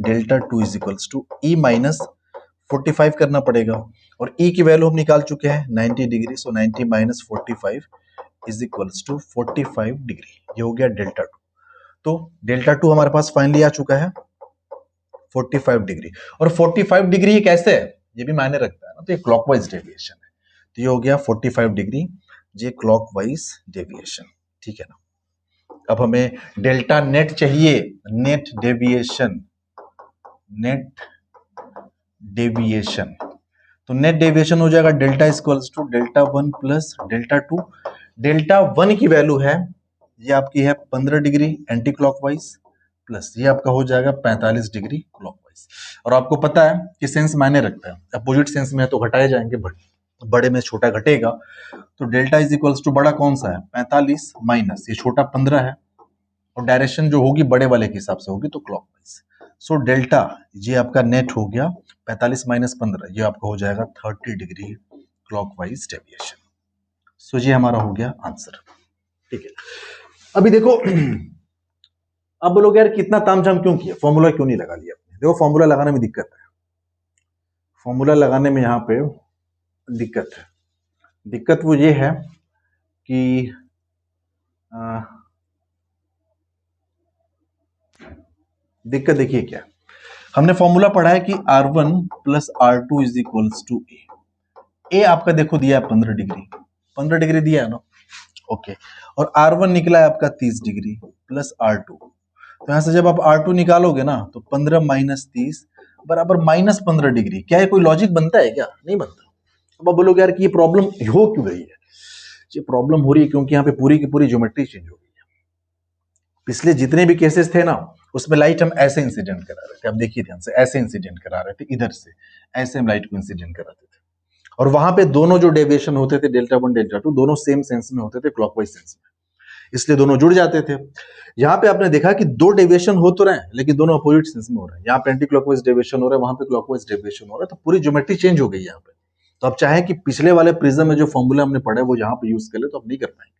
delta 2 is equals to E minus 45 करना पड़ेगा, और E की वैल्यू हम निकाल चुके हैं 90 degree, so 90 minus 45 is equals to 45 degree, ये हो गया डेल्टा 2। तो डेल्टा 2 हमारे पास फाइनली आ चुका है 45 डिग्री, और 45 डिग्री ये कैसे है ये भी मायने रखता है ना, तो ये क्लॉकवाइज डेविएशन है, तो ये हो गया 45 डिग्री, ये क्लॉकवाइज डेविएशन। ठीक है ना, अब हमें डेल्टा नेट चाहिए, नेट डेविएशन, तो नेट डेविएशन हो जाएगा delta equals to delta 1 plus delta 2। Delta 1 की वैल्यू है, ये आपकी है 15 डिग्री एंटी क्लॉकवाइज, प्लस ये आपका हो जाएगा 45 डिग्री क्लॉकवाइज। और आपको पता है कि सेंस मायने रखता है, अपोजिट सेंस में है तो घटाए जाएंगे, बड़े में छोटा घटेगा, तो डेल्टा इज इक्वल्स टू बड़ा कौन सा है 45 माइनस ये छोटा 15 है, और डायरेक्शन जो होगी बड़े वाले के हिसाब से होगी तो क्लॉकवाइज। सो डेल्टा ये आपका नेट हो गया 45 माइनस 15, ये आपका हो जाएगा 30 डिग्री क्लॉकवाइज डेविएशन। सो ये हमारा हो गया आंसर। ठीक है, अभी देखो अब बोलोगे यार कितना तामझाम क्यों किया, फॉर्मूला क्यों नहीं लगा लिया आपने। देखो फॉर्मूला लगाने में दिक्कत है, फॉर्मूला लगाने में यहाँ पे दिक्कत है, दिक्कत वो ये है कि दिक्कत देखिए क्या, हमने फॉर्मूला पढ़ा है कि R1 plus R2 is equals to A आपका देखो दिया है 15 डिग्री, 15 डिग्री दिया है ना, ओके, और R1 निकला है आपका 30 डिग्री प्लस R2, तो यहां से जब आप R2 निकालोगे ना तो 15 माइनस 30 बराबर माइनस 15 डिग्री। क्या है कोई लॉजिक बनता है क्या, नहीं बनता, अब आप बोलोगे यार कि ये प्रॉब्लम हो क्यों रही है? ये प्रॉब्लम हो रही है क्योंकि यहाँ पे पूरी की पूरी ज्योमेट्री चेंज हो गई है। पिछले जितने भी केसेस थे ना, उसमें लाइट हम ऐसे इंसिडेंट करा रहे थे, अब देखिए ध्यान से, ऐसे इंसिडेंट करा रहे थे, इधर से ऐसे हम लाइट को इंसिडेंट कराते थे, और वहां पे दोनों जो डेविएशन होते थे डेल्टा 1 डेल्टा 2 दोनों सेम सेंस में होते थे, क्लॉकवाइज सेंस में, इसलिए दोनों जुड़ जाते थे। यहाँ पे आपने देखा कि दो डेविएशन हो तो रहे हैं लेकिन दोनों अपोजिट सेंस में हो रहे हैं, यहाँ पे एंटी क्लॉकवाइज डेविएशन हो रहा है, वहां पे क्लॉकवाइज डेविएशन हो रहा है, तो पूरी ज्योमेट्री चेंज हो गई यहाँ पे। तो आप चाहें कि पिछले वाले प्रिज्म में जो फॉर्मूला हमने पढ़ा है वो यहाँ पे यूज कर ले, तो आप नहीं कर पाएंगे।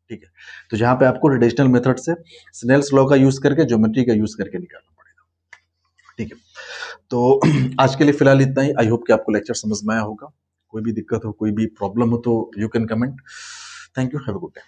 ठीक है, तो जहां पे आपको ट्रेडिशनल मेथड से स्नेल्स लॉ का यूज करके ज्योमेट्री का यूज करके निकालना पड़ेगा। ठीक है, तो आज के लिए फिलहाल इतना ही। आई होप कि आपको लेक्चर समझ में आया होगा। कोई भी दिक्कत हो, कोई भी प्रॉब्लम हो तो you can comment. Thank you, have a good day.